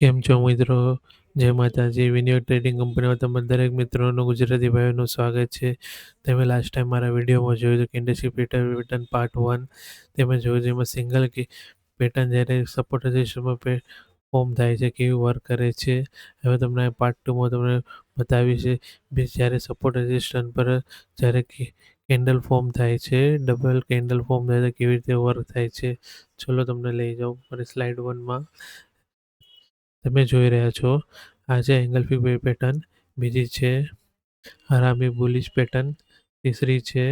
કેમ છો મિત્રો? જય માતાજી. વિનિયોગ ટ્રેડિંગ કંપનીમાં તમારા દરેક મિત્રોનું ગુજરાતી ભાઈઓનું સ્વાગત છે. તમે લાસ્ટ ટાઈમ મારા વિડીયોમાં જોયું હતું કેન્ડલસ્ટિક પેટર્ન પાર્ટ 1. તમે જોયું જેમાં સિંગલ કે પેટર્ન જ્યારે સપોર્ટ રેઝિસ્ટરમાં ફોર્મ થાય છે, કેવી વર્ક કરે છે. હવે તમને પાર્ટ 2માં તમને બતાવી છે જ્યારે સપોર્ટ રેઝિસ્ટન્સ પર જ્યારે કેન્ડલ ફોર્મ થાય છે, ડબલ કેન્ડલ ફોર્મ થાય છે, કેવી રીતે વર્ક થાય છે. ચલો તમને લઈ જાઉં મારી સ્લાઇડ 1માં. તમે જોઈ રહ્યા છો આ છે એંગલ્ફી વેવ પેટર્ન, બીજી છે હરામી બુલિશ પેટર્ન, ત્રીસરી છે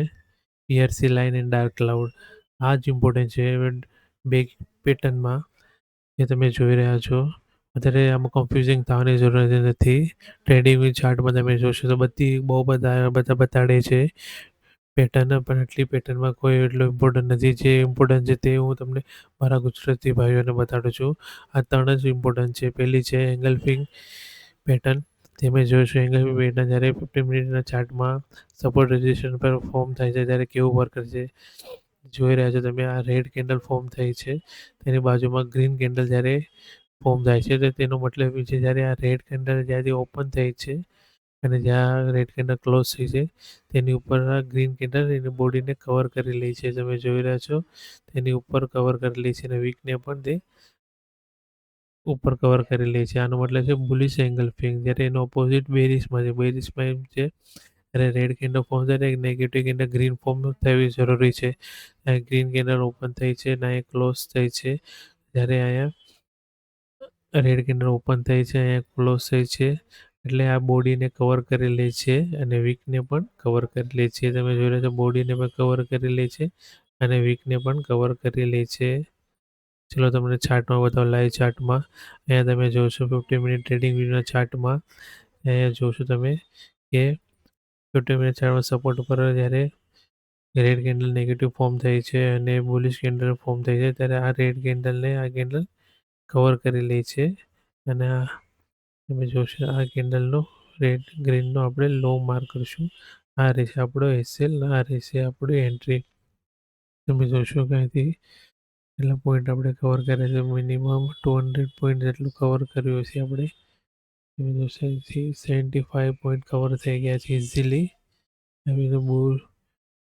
PRC line and dark cloud. આ જ ઇમ્પોર્ટન્ટ છે બે પેટર્નમાં જે તમે જોઈ રહ્યા છો. અત્યારે આમાં કન્ફ્યુઝિંગ થવાની જરૂર નથી. ટ્રેડિંગ ચાર્ટમાં તમે જોશો તો બહુ બધા બતાડે છે પેટર્ન, પણ એટલી પેટર્નમાં કોઈ એટલું ઇમ્પોર્ટન્ટ નથી. જે ઇમ્પોર્ટન્ટ છે તે હું તમને મારા ગુજરાતી ભાઈઓને બતાડું છું. આ 3 જ ઇમ્પોર્ટન્ટ છે. પહેલી છે એંગલ્ફિંગ પેટર્ન. તમે જોશો એંગલ્ફિંગ પેટર્ન જ્યારે 15 મિનિટના ચાર્ટમાં સપોર્ટ રેઝિસ્ટન્સ પર ફોર્મ થાય છે ત્યારે કેવું વર્ક કરશે. જોઈ રહ્યા છો તમે આ રેડ કેન્ડલ ફોર્મ થઈ છે, તેની બાજુમાં ગ્રીન કેન્ડલ જ્યારે ફોર્મ થાય છે તો તેનો મતલબ એ છે જ્યારે આ રેડ કેન્ડલ જ્યાંથી ઓપન થઈ છે અને જ્યાં રેડ કેન્ડલ ક્લોઝ થઈ છે તેની ઉપર ગ્રીન કેન્ડલ એની બોડીને કવર કરી લે છે. તમે જોઈ રહ્યા છો તેની ઉપર કવર કરી લે છે અને વીકને પણ તે ઉપર કવર કરી લે છે. આનો મતલબ છે બુલિશ એંગલ્ફિંગ. જ્યારે એનો ઓપોઝિટ બેરિશમાં છે. બેરિશમાં એમ છે ત્યારે રેડ કેન્ડલ ફોર્મ થાય એક નેગેટિવ કેન્ડલ ગ્રીન ફોર્મ થવી જરૂરી છે. ગ્રીન કેન્ડલ ઓપન થઈ છે અને અહીંયા ક્લોઝ થઈ છે. જ્યારે અહીંયા રેડ કેન્ડલ ઓપન થઈ છે, અહીંયા ક્લોઝ થઈ છે, એટલે આ બોડીને કવર કરી લે છે અને વીકને પણ કવર કરી લે છે. તમે જોઈ રહ્યા છો બોડીને પણ કવર કરી લે છે અને વીકને પણ કવર કરી લે છે. ચલો તમને ચાર્ટમાં બતાવો, લાઈવ ચાર્ટમાં. અહીંયા તમે જોશો 15 મિનિટ ટ્રેડિંગ વ્યૂના ચાર્ટમાં અહીંયા જોશો તમે કે 15 મિનિટ ચાર્ટમાં સપોર્ટ ઉપર જ્યારે રેડ કેન્ડલ નેગેટિવ ફોર્મ થઈ છે અને બુલિશ કેન્ડલ ફોર્મ થઈ છે ત્યારે આ રેડ કેન્ડલને આ કેન્ડલ કવર કરી લે છે અને આ તમે જોશો આ કેન્ડલનો રેડ ગ્રીનનો આપણે લો માર્ક કરીશું. આ રહેશે આપણો એસએલ, આ રહેશે આપણી એન્ટ્રી. તમે જોશો કે અહીંથી એટલા પોઈન્ટ આપણે કવર કર્યા છે, મિનિમમ 200 પોઈન્ટ જેટલું કવર કર્યું હશે આપણે. તમે જોશો અહીંથી 75 પોઈન્ટ કવર થઈ ગયા છે ઇઝીલી. હવે તો બહુ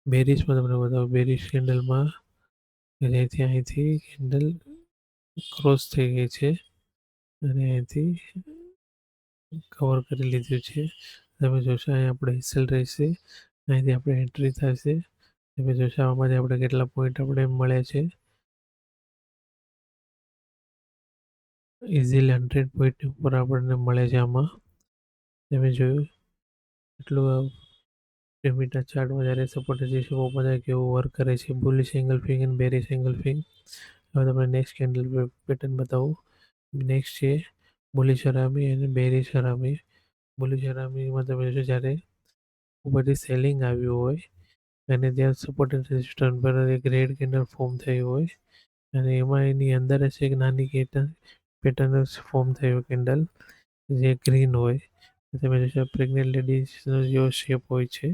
બેરિશમાં તમને બતાવો, બેરિશ કેન્ડલમાં અહીંથી કેન્ડલ ક્રોસ થઈ ગઈ છે અને અહીંથી કવર કરી લીધું છે. તમે જોશો અહીં આપણે એસએલ રહેશે, અહીંથી આપણે એન્ટ્રી થશે. તમે જોશો આમાંથી આપણે કેટલા પોઈન્ટ આપણે મળે છે. ઇઝીલી 100 પોઈન્ટ ઉપર આપણને મળે છે આમાં. તમે જોયું એટલું પેમીટર ચાર્ટમાં જ્યારે સપોર્ટ રેઝિસ્ટન્સ ઓપન થાય કેવું વર્ક કરે છે. બુલિશ એંગલ્ફિંગ અને બેરિશ એંગલ્ફિંગ. હવે તમને નેક્સ્ટ કેન્ડલ પેટર્ન બતાવું. નેક્સ્ટ છે બુલિશ હરામી અને બેરિશ હરામી. બુલિશ હરામીમાં તમે જોશો જ્યારે ઉપરથી સેલિંગ આવ્યું હોય અને ત્યાં સપોર્ટ રેઝિસ્ટન્સ પર એક રેડ કેન્ડલ ફોર્મ થયું હોય અને એમાં એની અંદર હશે એક નાની પેટર્ન ફોર્મ થયું કેન્ડલ જે ગ્રીન હોય. તમે જોશો પ્રેગ્નેન્ટ લેડીઝનો જેવો શેપ હોય છે,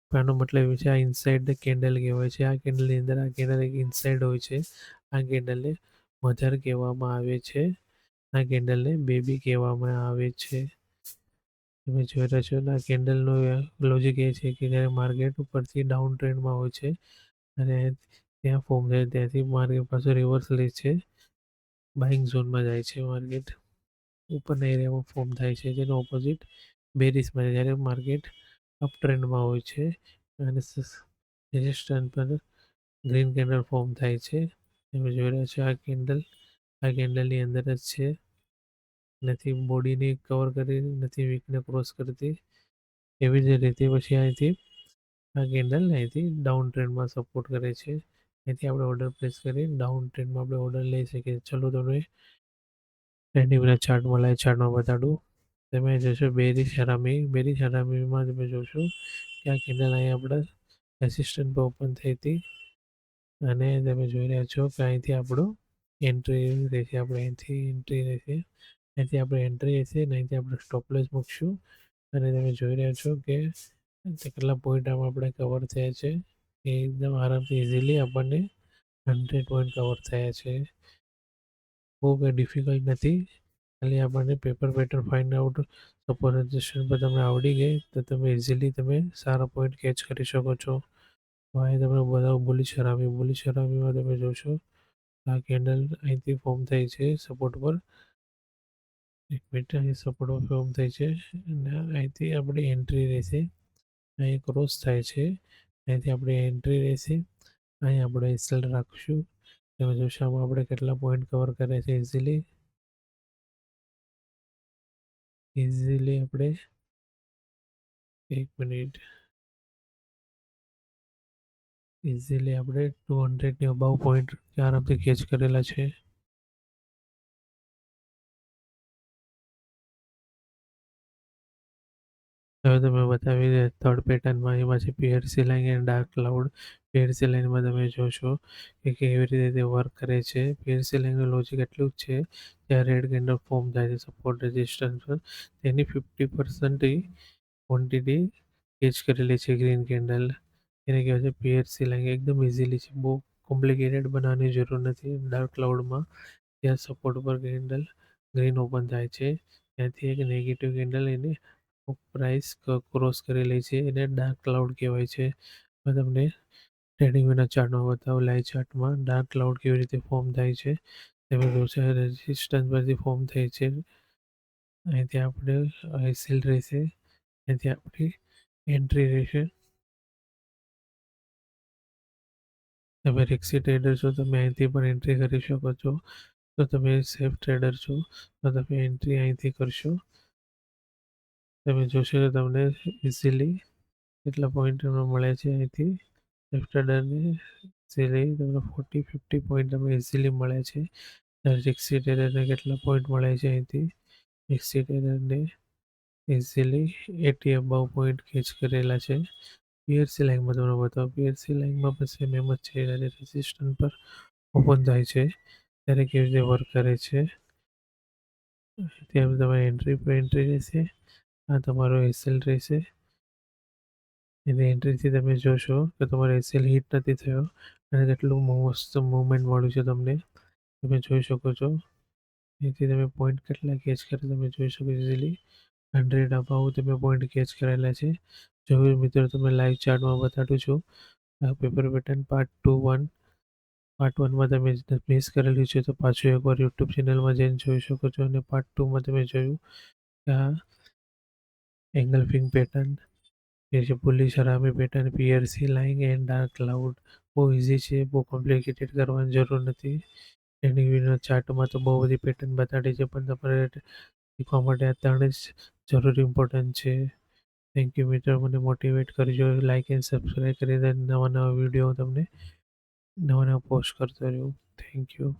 પણ આનો મતલબ એ છે આ ઇનસાઇડ ધ કેન્ડલ કહેવાય છે. આ કેન્ડલની અંદર આ કેન્ડલ એક ઇનસાઇડ હોય છે. આ કેન્ડલને મધર કહેવામાં આવે છે. આ કેન્ડલને બેબી કહેવામાં આવે છે. તમે જોઈ રહ્યા છો આ કેન્ડલનો લોજિક એ છે કે જ્યારે માર્કેટ ઉપરથી ડાઉન ટ્રેન્ડમાં હોય છે અને ત્યાં ફોર્મ થાય ત્યાંથી માર્કેટ પાછું રિવર્સ લે છે, બાઇંગ ઝોનમાં જાય છે. માર્કેટ ઉપરના એરિયામાં ફોર્મ થાય છે જેનો ઓપોઝિટ બેરિશમાં જ્યારે માર્કેટ અપ ટ્રેન્ડમાં હોય છે અને રેઝિસ્ટન્સ પર ગ્રીન કેન્ડલ ફોર્મ થાય છે. તમે જોઈ રહ્યા છો આ કેન્ડલની અંદર જ છે, નથી બોડીને કવર કરી, નથી વીકને ક્રોસ કરતી. એવી જ રીતે પછી અહીંથી આ કેન્ડલ અહીંથી ડાઉન ટ્રેન્ડમાં સપોર્ટ કરે છે. અહીંથી આપણે ઓર્ડર પ્લેસ કરી ડાઉન ટ્રેન્ડમાં આપણે ઓર્ડર લઈ શકીએ. ચલો તમને ટ્રેન્ડિંગના ચાર્ટમાં લાઈવ ચાર્ટમાં બતાડું. તમે જોશો બેરિશ હરામીમાં તમે જોશો કે આ કેન્ડલ અહીં આપણે રેસિસ્ટન્ટ પર ઓપન થઈ હતી અને તમે જોઈ રહ્યા છો કે અહીંથી આપણું એન્ટ્રી રહેશે. આપણે અહીંથી એન્ટ્રી રહેશે, અહીંથી આપણે એન્ટ્રી હશે અને અહીંથી આપણે સ્ટોપલેસ મૂકશું અને તમે જોઈ રહ્યા છો કે કેટલા પોઈન્ટ આમાં આપણે કવર થયા છે. એ એકદમ આરામથી ઇઝીલી આપણને 100 પોઈન્ટ કવર થયા છે. બહુ કંઈ ડિફિકલ્ટ નથી. ખાલી આપણને paper pattern find out suppose પર તમને આવડી ગઈ તો તમે ઇઝીલી તમે સારા પોઈન્ટ કેચ કરી શકો છો. તો અહીં તમે બધા બોલી શરામીમાં તમે જોશો આ કેન્ડલ અહીંથી ફોર્મ થઈ છે સપોર્ટ પર. એક મિનિટ અહીં સપોર્ટ પર ફોર્મ થઈ છે અને અહીંથી આપણી એન્ટ્રી રહેશે. અહીં ક્રોસ થાય છે અહીંથી આપણી એન્ટ્રી રહેશે. અહીં આપણે એસએલ રાખશું. તમે જોશો આમાં આપણે કેટલા પોઈન્ટ કવર કરે છે ઇઝીલી આપણે એક મિનિટ ઇઝીલી આપણે 200ની અબાઉ પોઈન્ટ આરામથી કેચ કરેલા છે. હવે તમે બતાવી દે થર્ડ પેટર્નમાં એમાં છે પીએરસી લાઈન એન્ડ ડાર્ક ક્લાઉડ. પીએરસી લાઈનમાં તમે જોશો કે કેવી રીતે તે વર્ક કરે છે. પીએરસી લાઈનનું લોજિક એટલું જ છે ત્યાં રેડ કેન્ડલ ફોર્મ થાય છે સપોર્ટ રેઝિસ્ટન્સ પર તેની 50% ક્વોન્ટિટી કેચ કરેલી છે ગ્રીન કેન્ડલ. એને કહેવાય છે પીએરસી લાઈન. એકદમ ઇઝીલી છે, બહુ કોમ્પ્લિકેટેડ બનાવવાની જરૂર નથી. ડાર્ક ક્લાઉડમાં ત્યાં સપોર્ટ પર કેન્ડલ ગ્રીન ઓપન થાય છે ત્યાંથી એક નેગેટિવ કેન્ડલ એને પ્રાઇસ ક્રોસ કરેલી છે એને ડાર્ક ક્લાઉડ કહેવાય છે. મેં તમને ટ્રેડિંગ વિના ચાર્ટમાં બતાવું લાઈવ ચાર્ટમાં ડાર્ક ક્લાઉડ કેવી રીતે ફોર્મ થાય છે. તમે જોશો રેઝિસ્ટન્સ પરથી ફોર્મ થાય છે. અહીંથી આપણે આઈસેલ રહેશે, અહીંથી આપણી એન્ટ્રી રહેશે. તમે રિક્સી ટ્રેડર છો તમે અહીંથી પણ એન્ટ્રી કરી શકો છો. તો તમે સેફ ટ્રેડર છો તો તમે એન્ટ્રી અહીંથી કરશો. તમે જોશો કે તમને ઇઝીલી કેટલા પોઈન્ટ મળે છે અહીંથી સેફ ટ્રેડરને. ઇઝીલી તમને 40-50 પોઈન્ટ તમને ઇઝીલી મળે છે. રિક્સી ટ્રેડરને કેટલા પોઈન્ટ મળે છે અહીંથી રિક્સી ટ્રેડરને ઇઝીલી 80 અબાઉ પોઈન્ટ કેચ કરેલા છે. પીએરસી લાઈનમાં તમને બતાવો. પીએરસી લાઈનમાં પણ સેમ એમ જ છે. જ્યારે રેઝિસ્ટન્સ પર ઓપન થાય છે ત્યારે કેવી રીતે વર્ક કરે છે. ત્યાં તમારી એન્ટ્રી પર એન્ટ્રી રહેશે. આ તમારો એસએલ રહેશે. એની એન્ટ્રીથી તમે જોશો કે તમારો એસએલ હિટ નથી થયો અને કેટલું મસ્ત મુવમેન્ટ મળ્યું છે તમને. તમે જોઈ શકો છો. એથી તમે પોઈન્ટ કેટલા કેચ કરે તમે જોઈ શકો ઇઝીલી 100 અબાઉ તમે પોઈન્ટ કેચ કરેલા છે. જો મિત્રો તમે લાઈવ ચાર્ટમાં બતાડું છું. આ પેપર પેટર્ન પાર્ટ 1માં તમે મિસ કરેલું છે તો પાછું એકવાર યુટ્યુબ ચેનલમાં જઈને જોઈ શકો છો. અને પાર્ટ 2માં તમે જોયું કે આ એંગલ્ફિંગ પેટર્ન જે છે પુલી શરામી pattern piercing line and dark cloud બહુ ઇઝી છે, બહુ કોમ્પ્લિકેટેડ કરવાની જરૂર નથી. ટ્રેડિંગ વિડીયો ચાર્ટમાં તો બહુ બધી પેટર્ન બતાડી છે પણ તમારે શીખવા માટે આ ત્રણ જ જરૂરી ઇમ્પોર્ટન્ટ છે. થેન્ક યુ મિત્રો. મને મોટિવેટ કરજો, લાઇક એન્ડ સબસ્ક્રાઈબ કરીને નવા નવા વિડીયો તમને નવા નવા પોસ્ટ કરતો રહ્યો. Thank you.